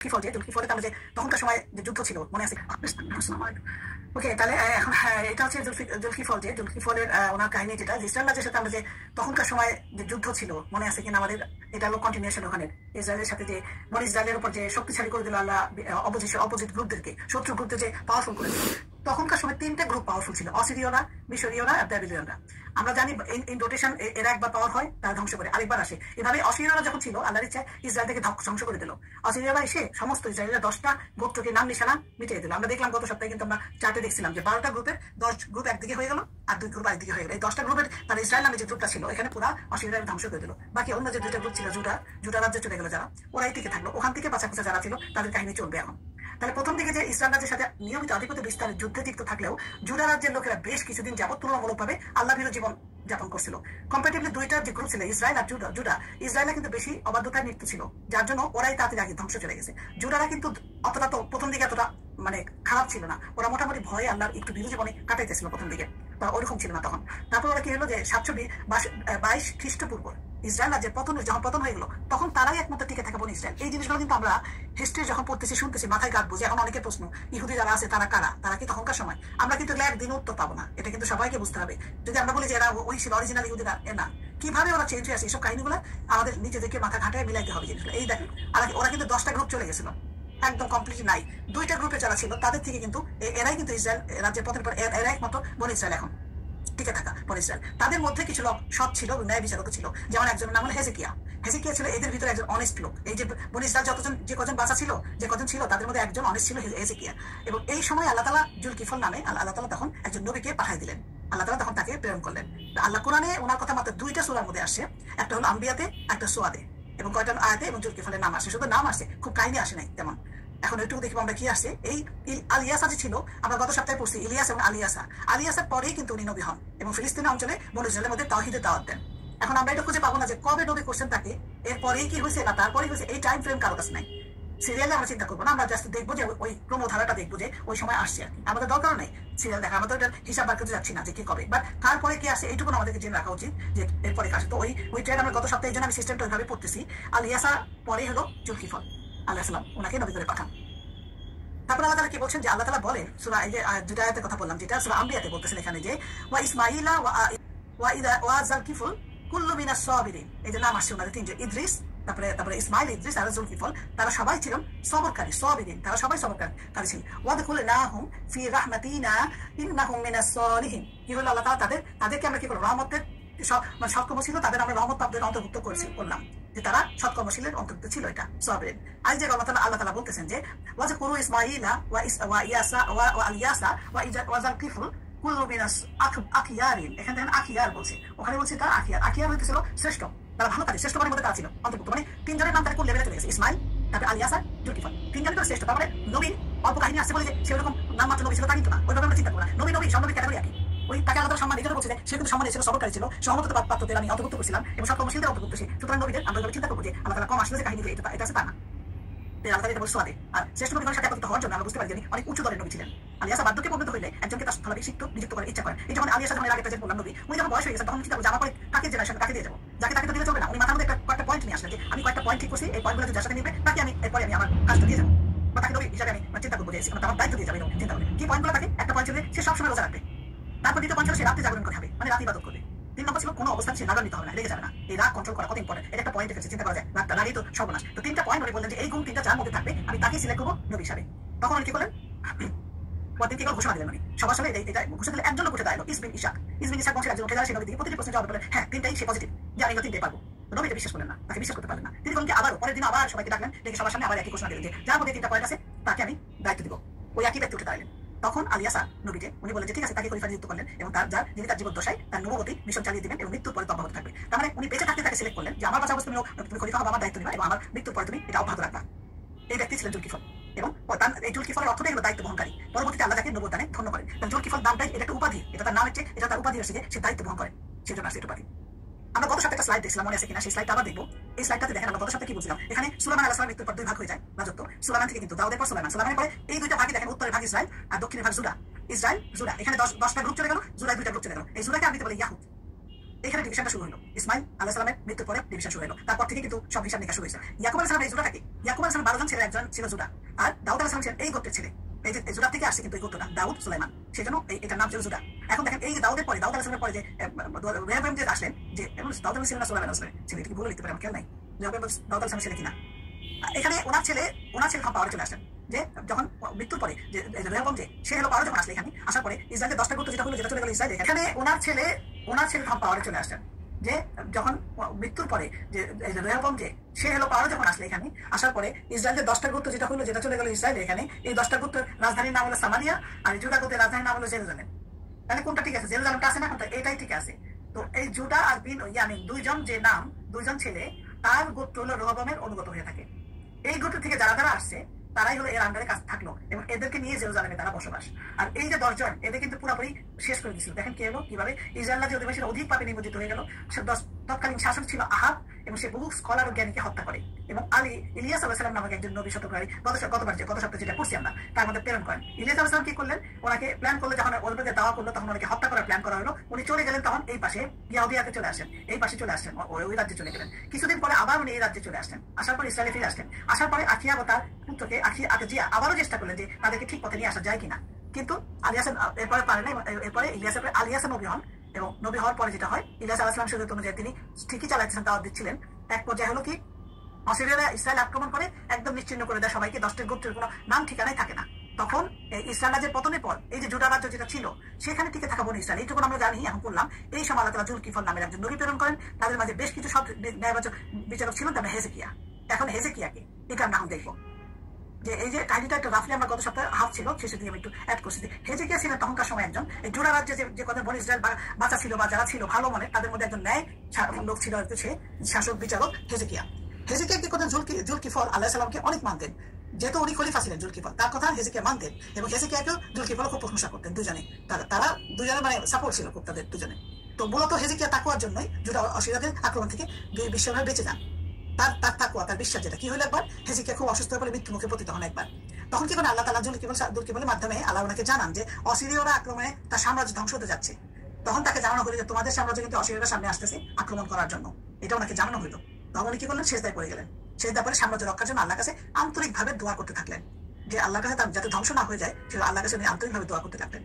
জুলকিফলে আমরা যে তখনকার সময় যে যুদ্ধ ছিল মনে আছে। ওকে, তাহলে এখন এটা হচ্ছে জুলকিফলের ওনার কাহিনী, যেটা ইসরায়েল রাজ্যের সাথে আমরা যে তখনকার সময় যে যুদ্ধ ছিল মনে আছে কিনা আমাদের, এটা হলো কন্টিনিউশন ওখানে ইসরায়েলের সাথে যে ইসরায়েলের উপর যে শক্তিশালী করে দিল আল্লাহ অপোজিট গ্রুপদেরকে, শত্রু গ্রুপদের যে পাওয়ারফুল করে দিল। তখনকার সময় তিনটা গ্রুপ পাওয়ারফুল ছিল, অসিরিয়রা, মিশরীয়রা আর ব্যাবিলনীয়রা। আমরা জানি ইন রোটেশন এরা একবার পাওয়ার হয় তারা ধ্বংস করে আরেকবার আসে। এভাবে অসিরিয়রা যখন ছিল আল্লাহর ইচ্ছায় ইসরায়েল থেকে ধ্বংস করে দিল। অসিরিয়রা এসে সমস্ত ইসরায়েলের 10টা গোত্রকে নাম নিশানা মিটিয়ে দিল। আমরা দেখলাম গত সপ্তাহে কিন্তু আমরা চার্টে দেখছিলাম যে 12টা গ্রুপের 10 গ্রুপ একদিকে হয়ে গেল আর 2 গ্রুপ আরেকদিকে হয়ে গেল। এই 10টা গ্রুপের তার ইসরায়েল নামে যে গ্রুপটা ছিল এখানে পুরা অসিরিয়রা ধ্বংস করে দিল। বাকি অন্য যে 2টা গ্রুপ ছিল জুডা রাজ্যে চলে গেল যারা, ওরাই টিকে থাকলো। ওখান থেকে বাঁচা যারা ছিল তাদের কাহিনী চলবে এখন। তাহলে প্রথম দিকে যে ইসরায়েল রাজ্যের সাথে নিয়মিত আধিপত্য বিস্তারের যুদ্ধে যুক্ত থাকলেও জুডা রাজ্যের লোকেরা বেশ কিছুদিন যাবত তুলনামূলকভাবে আল্লাহ ভীরু জীবন যাপন করছিল। কম্পারেটিভলি দুইটা যে গ্রুপ ছিল ইসরায়েল আর জুডা, ইসরায়েলে কিন্তু বেশি অবাধ্যতায় মৃত্যু ছিল, যার জন্য ওরাই তাড়াতাড়ি আগে ধ্বংস চলে গেছে। জুডারা কিন্তু অতটা তো প্রথম দিকে এতটা মানে খারাপ ছিল না, ওরা মোটামুটি ভয়ে আল্লাহর একটু ভীরু জীবনে কাটাইতেছিল প্রথম দিকে, বা ওরকম ছিল না তখন। তারপর ওরা কি হলো যে 722 খ্রিস্টপূর্ব ইসরায়েল রাজ্যের যখন পতন হয়ে গেলো তখন তারাই একমাত্র টিকে থাকা বন ইসরায়েল। এই জিনিসগুলো কিন্তু আমরা হিস্ট্রি যখন পড়তেছি শুনতেছি মাথায় গাঁটবো যে এখন অনেকে প্রশ্ন ইহুদি যারা আছে তারা কারা, তারা কি তখনকার সময়? আমরা কিন্তু একদিন উত্তর পাবো না, এটা কিন্তু সবাইকে বুঝতে হবে। যদি আমরা বলি যে এরা ওই ছিল অরিজিনাল ইহুদিরা, না, কিভাবে ওরা চেঞ্জ হয়ে আসে এইসব কাহিনীগুলো আমাদের নিজেদেরকে মাথা ঘাটায় মিলাইতে হবে জিনিসগুলো। এই দেখেন ওরা কিন্তু 10টা গ্রুপ চলে গেছিল, একদম কমপ্লিট নাই। 2টা গ্রুপে যারা ছিল তাদের থেকে কিন্তু এরাই কিন্তু ইসরায়েল রাজ্যের পথের পর এরাই একমাত্র বন ইসরায়েল এখন টিকে থাকা বন ইসরায়েল। তাদের মধ্যে কিছু লোক সৎ ছিল, ন্যায় বিচারক ছিল, যেমন একজনের নাম হলো হেজেকিয়া ছিল এদের ভিতরে একজন অনেস্ট লোক। এই যে বন ইসরায়েল যে কজন বাঁচা ছিল, যে কজন ছিল তাদের মধ্যে একজন অনেস্ট ছিল, হেজেকিয়া। এবং এই সময় আল্লাহ তাআলা জুলকিফল নামে আল্লাহ তাআলা তখন একজন নবীকে পাঠিয়ে দিলেন, আল্লাহ তাআলা তখন তাকে প্রেরণ করলেন। আল্লাহ কোরআনে ওনার কথা মাত্র 2টা সূরার মধ্যে আসে, একটা হলো আম্বিয়াতে, একটা সোয়াদে, এবং কয়টা আয়াতে এবং জুলকিফলের নাম আসে, শুধু নাম আসে, খুব কাহিনী আসে নাই তেমন। এখন একটু দেখবো আমরা কি আসে। এই আলিয়াসা যে ছিল, আমরা গত সপ্তাহে পড়ছি ইলিয়াস এবং আলিয়াসার পরেই কিন্তু উনি নবী হন এবং ফিলিস্তিন অঞ্চলে বনু ইসরায়েলের মধ্যে তাওহীদের দাওয়াত দেন। এখন আমরা এটা খুঁজে পাবো না যে কবে নবী করছেন তাকে, এরপরেই কি হয়েছে না তারপরেই হয়েছে, এই টাইম ফ্রেম কারো কাছে নাই। সিরিয়ালে আমরা চিন্তা করবো না, আমরা জাস্ট দেখবো যে ওই ক্রমধারাটা দেখবো যে ওই সময় আসছে আর কি। আমাদের দরকার নেই সিরিয়াল দেখা, আমাদের হিসাব বার করতে যাচ্ছি না যে কি কবে, বাট তারপরে কি আসে এইটুকু আমাদেরকে জেনে রাখা উচিত যে এরপরে আসে। তো ওই ট্রেন আমরা গত সপ্তাহে এই জন্য আমি সিস্টেমটা ওইভাবে পড়তেছি। আলিয়াসা পরে হলো জুলকিফল আলাইহিস সালাম, ওনাকে নবী করে পাঠান। তারপর আল্লাহ তাআলা কি বলছেন যে আল্লাহ তাআলা বলেন সূরা এই যে দুটো আয়াতের কথা বললাম, যেটা সূরা আম্বিয়াতে বলতেছেন এখানে যে ওয়া ইসমাঈলা ওয়া যালকিফল কুল্লু মিনাস সাবিরিন। এই যে নাম আসছে ওনাদের তিনজন, ইদ্রিস, তারপরে ইসমাঈল, ইদ্রিস আর জুলকিফল, তারা সবাই ছিলেন সবরকারী, সাবিরিন, তারা সবাই সবরকারী ছিলেন। ওয়াদখুলনাহুম ফি রাহমাতিনা ইন্নাহুম মিনাস সালিহিন। কি হলো আল্লাহ তাআলা তাদেরকে আমরা কি করব, রহমতের সৎকর্ম ছিল তাদের আমরা রহমত প্রাপ্তদের অন্তর্ভুক্ত করলাম, যে তারা সৎকর্মশীলের অন্তর্ভুক্ত ছিল, এটা সাবিরিন। আর যে আল্লাহ তাআলা বলতেছেন যে ওয়াজকুরু ইসমাঈলা ওয়া ইয়াসা ওয়া আলিয়াসা ওয়া যালকিফল কুল্লু মিনাস আখিয়ারিন। এখানে দেখেন আখিয়ার বলছে, ওখানে বলছে তারা আখিয়ার হইতেছিল শ্রেষ্ঠ, তারা ভালো কাজে শ্রেষ্ঠ মধ্যে তারা ছিল অন্তর্ভুক্ত। মানে তিনজনের নাম তারা কোন লেভেলে চলে গেছে, ইসমাইল, তারপরে আলিয়াসা, জুলকিফল, তিনজনই তো শ্রেষ্ঠ। তারপরে নবীন অল্প কাহিনী আসছে বলে যে সেরকম নাম মাত্র নবী ছিল তা কিন্তু না, ওইভাবে আমরা চিন্তা করবো না। নবী সব নবী ক্যাটাগরি একই, ওই তাকে আলাদা সম্মান এই জন্য বলছে যে সে কিন্তু সম্মানে ছিল, সবরকারী ছিল, সহমত প্রাপ্তদের আমি অন্তর্ভুক্ত করেছিলাম এবং সৎকর্মশীলদের অন্তর্ভুক্ত সে। সুতরাং নবীদের আমরা চিন্তা করবো যে আল্লাহ তাআলা কম আসলে যে কাহিনী এটা আছে তা না, আল্লাহ তাআলা এটা বলছে সোয়াদে। আর শ্রেষ্ঠ নবীগণের সাথে একত্রিত হওয়ার জন্য আমরা বুঝতে পারি যে অনেক উচ্চ দরের নবী ছিলেন। আলিয়াসা বার্ধক্যে পরিণত হইলে একজনকে তার স্থলাভিষিক্ত নিযুক্ত করার ইচ্ছা করেন। এই যেমন আলিয়াসা যখন আগে প্রেজেন্ট বললাম নবী, উনি যখন বয়স হয়ে গেছে তখন চিন্তা করবো আমার পরে কাকে জেনারেশন কাকে দিয়ে যাবো, যাকে তাকে তো দিলে চলবে না। উনি মাথার মধ্যে কয়েকটা পয়েন্ট নিয়ে আসলেন যে আমি কয়েকটা পয়েন্ট ঠিক করছি, এই পয়েন্টগুলো যার সাথে নিবে তাকে আমি এরপরে আমি আমার কাজটা দিয়ে যাবো, বা তাকে নবী হিসাবে আমি চিন্তা করবো যে আমার দায়িত্ব দিয়ে যাবে, চিন্তা করবে কি পয়েন্টগুলো থাকে। একটা পয়েন্ট ছিল সে সবসময় রোজা রাখবে, তারপর দ্বিতীয় পয়েন্ট ছিল সে রাত্রে জাগরণ করে হবে, মানে রাত ইবাদত করবে। 3 নম্বর ছিল কোনো অবস্থায় সে রাগান্বিত হবে না, রেগে যাবে না। এই রাগ কন্ট্রোল করা কত ইম্পর্টেন্ট, এটা একটা পয়েন্ট রেখেছে, চিন্তা করা যায় রাগটা রাগেই তো সর্বনাশ। তো 3টা পয়েন্ট উনি বললেন যে এই গুণ 3টা যার মধ্যে থাকবে আমি তাকে সিলেক্ট করবো নবী হিসাবে। তখন উনি কি করলেন, পরদিন কি ঘোষণা দিলেন উনি সবার সামনে, এটা ঘোষণা দিলে একজন লোক উঠে দাঁড়ালো, ইসবিন ইশাক বংশের একজন উঠে দাঁড়ায়, সে নবী দিকে প্রতিটি প্রশ্নের জবাব বলেন হ্যাঁ 3টাই সে পজিটিভ, যে আমি 3টাই পারবো। নবী এটা বিশ্বাস করলেন না, তাকে বিশ্বাস করতে পারলেন না। তিনি বলেন আবার পরের দিন আবার সবাইকে ডাকলেন, ডেকে সবার সামনে আবার একই ঘোষণা দিলেন যে যার মধ্যে 3টা পয়েন্ট আছে তাকে আমি দায়িত্ব দিব। ওই একই ব্যক্তি উঠে দাঁড়ালেন। তখন আলিয়াসা নবীকে উনি বলেন যে ঠিক আছে, তাকে খলিফা নিযুক্ত করলেন এবং যিনি তার জীবন দশায় তার নবুবতী মিশন চালিয়ে দিবেন এবং মৃত্যুর পরে অব্যাহত থাকবে। তার মানে উনি বেঁচে থাকতে তাকে সিলেক্ট করলেন যে আমার বাঁচা অবস্থা তুমি খলিফা হবে, আমার দায়িত্ব নিবা এবং আমার মৃত্যুর পরে তুমি এটা অব্যাহত রাখবা। এই ব্যক্তি ছিলেন জুলকিফল এবং এই জুলকিফলের অর্থটাই হলো দায়িত্ব বহনকারী। পরবর্তীতে আল্লাহ তাকে নবুয়ত দানে ধন্য করেন। জুলকিফল নামটাই এটা একটা উপাধি, এটা তার নাম হচ্ছে, এটা তার উপাধি হচ্ছে যে সে দায়িত্ব বহন করেন, সেজন্য আসছে এটা উপাধি। আমরা গত সপ্তাহে একটা স্লাইড দেখছিলাম, মনে আছে কিনা সেই স্লাইডটা আবার দেখবো। এই স্লাইডটাতে দেখেন আমরা গত সপ্তাহে কি বলছিলাম, এখানে সুলাইমান আলাইহিস সালামের মৃত্যুর পর 2 ভাগ হয়ে যায় রাজত্ব। সুলাইমান থেকে কিন্তু দাউদের পর সুলাইমানের পরে এই 2টা ভাগে দেখেন, উত্তরের ভাগ ইসরায়েল আর দক্ষিণের ভাগ জুডা। ইসরায়েল জুডা, এখানে 10টা গ্রুপ চলে গেল, জুডায় 2টা গ্রুপ চলে গেল। এই জুডাকে আরবিতে বলে ইয়াহুদ। এখানে ডিভিশনটা শুরু হলো। ইসমাইল আলাইহিস সালামের মৃত্যুর পরে ডিভিশন শুরু হলো। তারপর থেকে কিন্তু সব হিসাব নিকাশ শুরু হয়েছে। ইয়াকুব আলাইহিস সালামের এই জুড়াটাকে, ইয়াকুব আলাইহিস সালামের 12 জন ছেলে একজন ছিল জুডা, আর দাউদ আলাইহিস সালাম ছিলেন এই গোত্রের ছেলে। এই যে জুডা থেকে আসছে কিন্তু এই গোত্রটা দাউদ সুলাইমান, সেজন্য এটার নাম ছিল জুডা। এখন দেখেন এই যে দাউদের পরে, দাউদ আলাইহিস সালামের পরে যে রেহবাম যে আসলেন, যে দাউদ আলাইহিস সালাম সুলাইমান আসলেন ছেলে, এটা কি বলে লিখতে পারে আমার খেয়াল নাই রেহবাম দাউদ আলাইহিস সালামের ছেলে কিনা। এখানে ওনার ছেলে পাওয়ারে চলে আসেন, যে যখন মৃত্যুর পরে যে রেহবাম যে সে হলো পাওয়ারে যখন আসলে এখানে আসার পরে ইসরায়েলের 10টা গোত্র যেটা হলো, যেটা চলে গেল ইসরায়েল, এখানে ওনার ছেলে পাওয়ারে চলে আসছেন, যে যখন মৃত্যুর পরে যে রেহবাম যে সে হলো পাওয়ারে যখন আসলে এখানে আসার পরে ইসরায়েলের 10টা গোত্র যেটা হলো, যেটা চলে গেল ইসরায়েল, এখানে এই 10টা গোত্রের রাজধানীর নাম হলো সামারিয়া, আর জুডা গোত্রের রাজধানীর নাম হলো জেরুজালেম। তাহলে কোনটা ঠিক আছে? জেরুজালেমটা আছে না? এটাই ঠিক আছে। তো এই জুডা আর ইয়ামিন দুইজন যে নাম, দুইজন ছেলে, তার গোত্র হলো রেহবামের অনুগত হয়ে থাকে। এই গোত্র থেকে যারা আসছে তারাই হলো এর আন্ডারে কাজ থাকলো, এবং এদেরকে নিয়ে জেরুজালেমে তারা বসবাস। আর এই যে 10 জন, এদের কিন্তু পুরোপুরি শেষ করে দিয়েছিল। দেখেন কি হলো, কিভাবে ইসরায়েল যে অধিবাসীরা অধিক পাপে নিমজ্জিত হয়ে গেল। তৎকালীন শাসক ছিল আহাব, এবং সে বহু স্কলার ও জ্ঞানীকে হত্যা করে, এবং ইলিয়াস আলাইহিস সালাম নামক একজন নবী শতকারী গত সপ্তাহে যেটা করছি আমরা, তার মধ্যে প্রেরণ করেন। ইলিয়াস আলাইহিস সালাম কি করলেন? ওনাকে প্ল্যান করলো, যখন ওর মধ্যে দাওয়া করলো, তখন ওনাকে হত্যা করার প্ল্যান করা হলো। উনি চলে গেলেন তখন এই পাশে ইয়াহুদিয়াতে চলে আসেন, এই পাশে চলে আসছেন, ওই রাজ্যে চলে গেলেন। কিছুদিন পরে আবার উনি এই রাজ্যে চলে আসছেন, আসার পর ইসরায়েলে ফিরে আসলেন। আসার পরে আখিয়া ও তার পুত্রকে আকিজিয়া আবারও চেষ্টা করলেন যে তাদেরকে ঠিক পথে নিয়ে আসা যায় কিনা, কিন্তু আলিয়াসান এরপরে পারে না। এরপরে আলিয়াসান নবী হন, এবং নবী হওয়ার পরে যেটা হয়, ইলিয়াস আলাইহিস সালাম শরীয়ত অনুযায়ী তিনি ঠিকই চালাচ্ছেন, দাওয়াত দিচ্ছিলেন। এক পর্যায়ে হলো কি, অস্ট্রেলিয়ারা ইসরায়েল আক্রমণ করে একদম নিশ্চিহ্ন করে দেয় সবাইকে, 10টা গোত্রের কোনো নাম ঠিকানাই থাকে না। তখন ইসরায়েল রাজ্যের পতনের পর এই যে জুডা রাজ্য যেটা ছিল, সেখানে টিকে থাকা বনি ইসরায়েল, এইটুকু আমরা জানি, এখন করলাম। এই সময় আল্লাহ তাআলা জুলকিফল নামের একজন নবী প্রেরণ করেন। তাদের মাঝে বেশ কিছু সব ন্যায়বাচক বিচারক ছিলেন, তার হেজেকিয়া। এখন হেজেকিয়াকে এটা আমরা এখন দেখবো, যে এই যে কাহিনীটা একটু রাফলি আমরা গত সপ্তাহে হাফ ছিল, শেষে দিয়ে আমি একটু অ্যাড করছি। হেজেকিয়া ছিলেন তখনকার সময় একজন, এই জুডা রাজ্যে যে কথা বনি ইসরায়েল বাঁচা ছিল বা যারা ছিল ভালো মনে, তাদের মধ্যে একজন ন্যায় লোক ছিল, সে শাসক বিচারক হেজেকিয়া। হেজেকিয়া কি করতেন? জুলকিফল আলাইহিস সালামকে অনেক মানতেন, যেহেতু উনি খলিফা ছিলেন। জুলকিফল তার কথা হেজেকিয়া মানতেন, এবং হেজেকিয়াকেও জুলকিফল খুব প্রশংসা করতেন। দুজনে তারা দুজনে মানে সাপোর্ট ছিল খুব তাদের দুজনে। তো মূলত হেজেকিয়া তাকওয়ার জন্যই জুডা অসিরাদের আক্রমণ থেকে বিশ্বভাবে বেঁচে যান। তার তাকওয়া, তার বিশ্বাস যেটা কি হলো, একবার হেজেকিয়া খুব অসুস্থ হয়ে পড়ে মৃত্যু মুখে পতিত হন একবার। তখন কি করেন আল্লাহ তাআলা জুলকিফলের মাধ্যমে আল্লাহ ওনাকে জানান যে অসিরীয়রা আক্রমণে তার সাম্রাজ্য ধ্বংস হতে যাচ্ছে। তখন তাকে জানানো হলো যে তোমাদের সাম্রাজ্য কিন্তু অসিরীয়রা সামনে আসতেছে আক্রমণ করার জন্য, এটা ওনাকে জানানো হলো। তখন উনি কি করলেন? সেজদায় পড়ে গেলেন। সেজদায় পরে সাম্রাজ্য রক্ষার জন্য আল্লাহর কাছে আন্তরিকভাবে দোয়া করতে থাকলেন, যে আল্লাহর কাছে তার যাতে ধ্বংস না হয়ে যায়, সেটা আল্লাহর কাছে উনি আন্তরিকভাবে দোয়া করতে থাকলেন।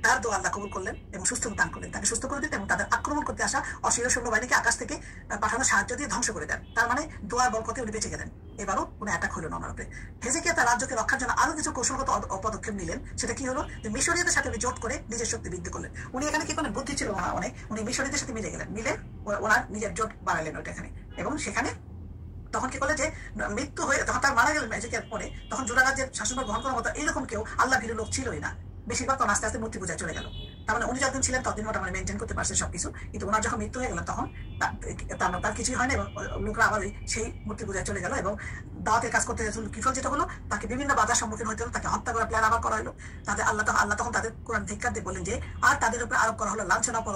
তার দোয়া আল্লাহ কবুল করলেন এবং সুস্থ দান করলেন, তাকে সুস্থ করে দিতেন, এবং তাদের আক্রমণ করতে আসা অসিরীয় সৈন্যবাহিনীকে আকাশ থেকে পাঠানো সাহায্য দিয়ে ধ্বংস করে দেন। তার মানে দোয়ার বরকতে উনি বেঁচে গেলেন। এবারও কোনো অ্যাটাক হলো না ওনার উপরে। হেজেকিয়া তার রাজ্যকে রক্ষার জন্য আরো কিছু কৌশলগত পদক্ষেপ নিলেন। সেটা কি হলো? যে মিশরীয়দের সাথে উনি জোট করে নিজের শক্তি বৃদ্ধি করলেন। উনি এখানে কি করলেন? বুদ্ধি ছিল অনেক, উনি মিশরীয়দের সাথে মিলে গেলেন, মিলে ওনার নিজের জোট বাড়ালেন ওইটা এখানে। এবং সেখানে তখন কি করলে, যে মৃত্যু হয়ে যখন তার মারা গেলেন হেজেকিয়ার পরে, তখন জুডা রাজ্যের শাসনভার গ্রহণ করার মতো এইরকম কেউ আল্লাহ ভীরু লোক ছিলই না। বেশিরভাগ তখন আস্তে আস্তে মূর্তি পূজায় চলে গেল। তার মানে উনি যতদিন ছিলেন ততদিন মোটামুটি মেনটেন করতে পারছে সবকিছু, কিন্তু ওনার যখন মৃত্যু হয়ে গেল তখন তার কিছুই হয় না, এবং লোকরা আবার সেই মূর্তি পূজায় চলে গেল। এবং দাওয়াতের কাজ করতে কিফল যেটা হলো, তাকে বিভিন্ন বাধার সম্মুখীন হতে হলো, তাকে হত্যা করার প্ল্যান আবার করা হলো। আল্লাহ তখন তাদের কোরআন ধিক্কার দিয়ে বললেন যে, আর তাদের উপরে আরোপ করা হলো লাঞ্ছনা পর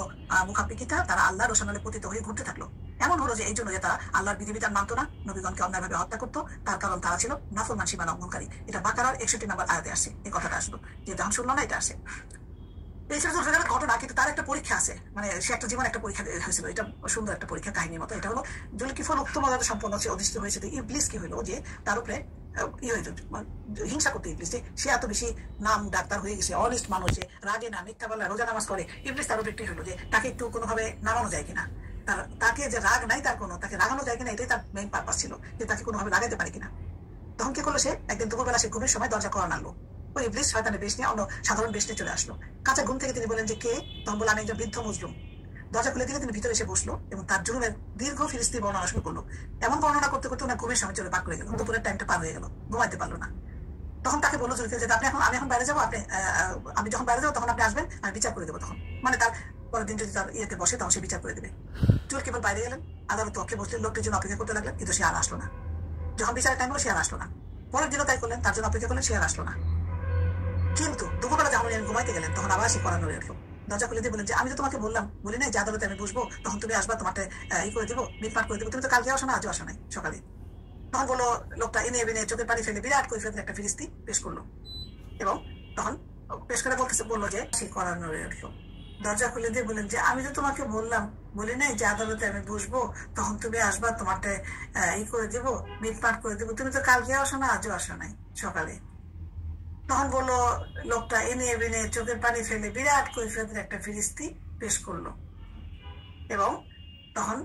মুখাপিকিতা, তারা আল্লাহর রোশনালে পতিত হয়ে ঘুরতে থাকলো। এমন হলো যে এই জন্য যে তারা আল্লাহর বিধিবিধান মানত না, নবীগণকে অন্যায়ভাবে হত্যা করতো, তার কারণ তারা ছিল নাফরমান সীমা লঙ্ঘনকারী। এটা বাকারার 61 নম্বর আয়াতে আসে, এই কথাটা আসলো, যে যখন শুনলো না এটা আসে। এই ছোট ছোট ঘটনা, কিন্তু তার একটা পরীক্ষা আছে, মানে সে একটা জীবন একটা পরীক্ষা হয়েছিল। এটা সুন্দর একটা পরীক্ষা কাহিনীর মতো। এটা হলো জুলকিফল উক্ত মর্যাদা সম্পন্ন হচ্ছে, অধিষ্ঠিত হয়েছে। ইবলিস কি হইলো, যে তার উপরে হিংসা করতে ইবলিস, যে সে এত বেশি নাম ডাক্তার হয়ে গেছে, অনেস্ট মানুষ, যে রাগে না, মিথ্যা বলে, রোজা নামাজ করে। ইবলিস তার উপরে একটি হলো যে তাকে একটু কোনোভাবে নামানো যায় কিনা, তাকে যে রাগ নাই তার কোনো, তাকে রাগানো যায় কিনা, এটাই তার মেইন পারপাস ছিল, যে তাকে কোনোভাবে লাগাইতে পারে কিনা। তখন কি করলো, সে একদিন দুপুরবেলা সে ঘুমের সময় দরজা করা নাড়লো। ওই ইবলিস শয়তানের বেশ নিয়ে অন্য সাধারণ বেশ নিয়ে চলে আসলো। কাঁচা ঘুম থেকে তিনি বলেন যে কে? তখন বলে আমি একজন বৃদ্ধ মজলুম। দরজা খুলে দিলে তিনি ভিতরে এসে বসলো এবং তার জুলুমের দীর্ঘ ফিরিস্তির বর্ণনা শুরু করলো। এমন বর্ণনা করতে করতে ওনার ঘুমের সময় চলে পার করে গেল, দুপুরের টাইমটা পার হয়ে গেল, ঘুমাইতে পারলো না। তখন তাকে বললো জুলফিল যে আমি এখন বাইরে যাবো, আমি যখন বাইরে যাবো তখন আপনি আসবেন, আমি বিচার করে দেবো। তখন মানে তার পরের দিন যদি তার ইয়েতে বসে, তখন সে বিচার করে দেবে। জুলকিফল বাইরে গেলেন, আদালত পক্ষে বসলেন, লোকটির জন্য অপেক্ষা করতে লাগলেন, কিন্তু সে আর আসলো না। যখন বিচারের টাইম হলো, সে আর আসলো না। পরের দিনও তাই করলেন, তার জন্য অপেক্ষা করলেন, সে আর আসলো না। কিন্তু দুপুরবেলা যখন উনি ঘুমাইতে গেলেন, তখন আবার সে করানো উঠলো। দরজা খুলে দিয়ে বলেন যে আমি তো তোমাকে বলি নাই যে আদালতে আমি বসবো, তখন তুমি আসবা, তোমাকে ই করে দেবো, মিটমাট করে দেবো, তুমি তো কালকে আসো না, আজও আসো নাই সকালে। তখন বললো লোকটা এনে এনে চোখের পানি ফেলে বিরাট করে ফেলতে একটা ফিরিস্তি পেশ করলো, এবং তখন পেশ করে বললো যে সে করানো উঠলো। দরজা খুলে দিয়ে বলেন যে আমি তো তোমাকে বললাম, বলি নাই যে আদালতে আমি বসবো, তখন তুমি আসবা, তোমারটা ই করে দেবো, মিটমাট করে দেবো, তুমি তো কালকে আসো না, আজও আসো নাই সকালে। তখন বললো লোকটা এনে বেনে চোখের পানি ফেলে বিরাট কৈফিয়তের একটা ফিরিস্তি পেশ করলো। এবং তখন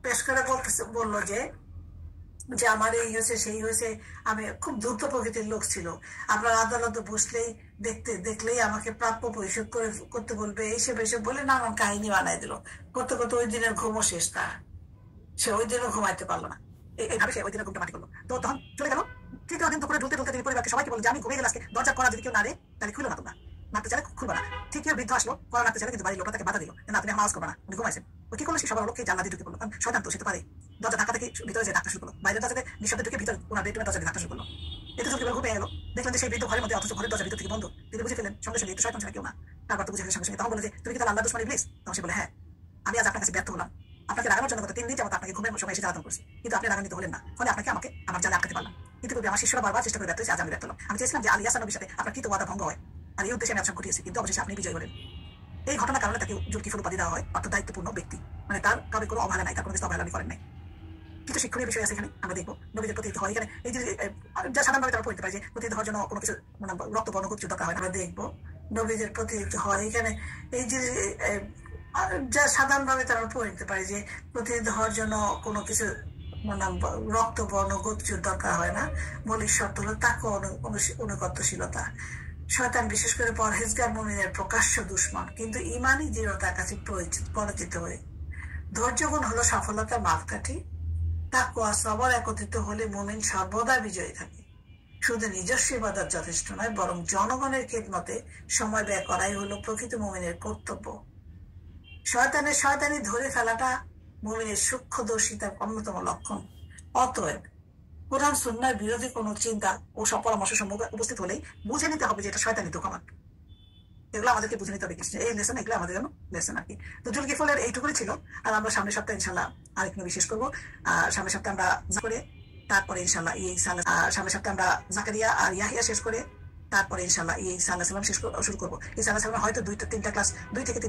পেশ করে বললো যে যে আমার এই হয়েছে সেই হয়েছে, আমি খুব দ্রুত প্রকৃতির লোক ছিল, আপনার আদালতে বসলেই দেখলেই আমাকে প্রাপ্য পরিশোধ করতে বলবে, এইসব এইসব বলে নানান কাহিনী বানাই দিল। করতে করতে ওই দিনের ঘুমও শেষ তার, সে ওই দিনও ঘুমাইতে পারলো না। এইভাবে সে ওই দিনের ঘুমটা মাটি করলো। তো তখন চলে গেল। তৃতীয় দিন দুপুরে ঢুলতে ঢুলতে তিনি পরিবারকে সবাইকে বললো যে আমি ঘুমিয়ে গেলে আজকে দরজা করা যদি কেউ না রে তাহলে খুলো না, তোমরা মারতে চাইলে খুলবা না। তৃতীয় বৃদ্ধ আসলো, করা নাড়তে চাইলে, কিন্তু বাড়ির লোকটা তাকে বাধা দিল, না তুমি আওয়াজ করবা না, উনি ঘুমাইছেন। ও কি করলো, সে সবার লোককে জানলা দিয়ে ঢুকে পড়লো, কারণ শয়তান তো, সে তো পারে। দরজা ধাক্কা থেকে ভিতরে যে ধাক্কা শুরু করলো, বাইরের দরজাতে নিঃশব্দে ঢুকে ভিতরে ওনার বেডরুমের দরজা ধাক্কা শুরু করলো। এতে জলদি ঘুমিয়ে গেল। দেখলেন যে সেই বৃদ্ধ ঘরের মধ্যে, অথচ ঘরের দরজা ভিতর থেকে বন্ধ। তিনি বুঝে ফেলেন সঙ্গে সঙ্গে, একটু শয়তান ছাড়া কেউ না। তারপর তো বুঝে ফেলেন সঙ্গে সঙ্গে। তখন বলে যে তুমি কি তাহলে আল্লাহ দুশমন ইবলিস? তখন সে বলে হ্যাঁ, আমি আজ আপনার কাছে ব্যর্থ হলাম। আপনাকে রাগানোর জন্য গত 3 দিন যাবত আপনাকে ঘুমের সময় এসে জ্বালাতন করছি, কিন্তু আপনি রাগান্বিত হলেন না, ফলে আপনাকে আমাকে আমার জালে আটকাতে পারলাম। কিন্তু আমার শিষ্যরা বারবার চেষ্টা করে ব্যর্থ হয়েছে, আজ আমি ব্যর্থ হলাম। আমি চেয়েছিলাম যে আলী হাসান নবীর সাথে আপনার কৃত ওয়াদা ভঙ্গ হয়, আর এই উদ্দেশ্যে আমি আচরণ ঘটিয়েছি, কিন্তু অবশেষে আপনি বিজয় হলেন। এই ঘটনার কারণে তাকে জুলকিফল উপাধি দেওয়া হয়, অর্থাৎ দায়িত্বপূর্ণ ব্যক্তি। মানে তার কারণে কোনো অবহেলা নাই, তার কোনো কিছু অবহেলা করেন নাই। কিছু শিক্ষণীয় বিষয় আছে এখানে, আমরা দেখবো নবীদের প্রতি হয় এখানে। এই যে যা সাধারণভাবে তারা পড়তে পারে যে প্রতি হওয়ার জন্য কোনো কিছু মানে রক্ত বর্ণ গোত্র দরকার হয়, আমরা দেখবো নবীদের প্রতি হয় এখানে। এই যে যা সাধারণভাবে তারা পড়তে পারে যে প্রতিনিধি হওয়ার জন্য কোনো কিছু মানে রক্ত বর্ণ গোত্রের দরকার হয় না। মৌলিক শর্ত হলো তাকে অনুগত্যশীলতা। শয়তান বিশেষ করে পরহেজগার মুমিনের প্রকাশ্য দুশ্মন, কিন্তু ইমানই দৃঢ়তার কাছে পরাজিত হয়ে। ধৈর্যগুণ হলো সফলতার মাপকাঠি। তাকওয়া সবর একত্রিত হলে মুমিন সর্বদা বিজয়ী থাকে। শুধু নিজস্ব ইবাদত যথেষ্ট নয়, বরং জনগণের খেদমতে সময় ব্যয় করাই হলো প্রকৃত মুমিনের কর্তব্য। শয়তানি ধরে ফেলাটা মুমিনের সূক্ষ্মদর্শিতার অন্যতম লক্ষণ। অতএব কোরআন সুন্নাহর বিরোধী কোনো চিন্তা ও সব পরামর্শ সম্মুখে উপস্থিত হলেই বুঝে নিতে হবে যে এটা শয়তানি দোকামান। এগুলো আমাদেরকে বুঝে নিতে হবে, এই লেসন, এগুলো আমাদের জন্য লেসন আর কি। তো জুলকিফলের এইটুকুই ছিল। আর আমরা সামনের সপ্তাহে ইনশাল্লাহ আরেক নবী শেষ করবো। সামনের সপ্তাহে আমরা করে তারপরে ইনশাল্লাহ সামনের সপ্তাহে আমরা জাকারিয়া আর ইয়াহিয়া শেষ করে তারপরে ইনশাল্লাহ ঈসা আলাইহিস সালাম শুরু করবো। ঈসা আলাইহিস সালাম হয়তো 2 থেকে 3টা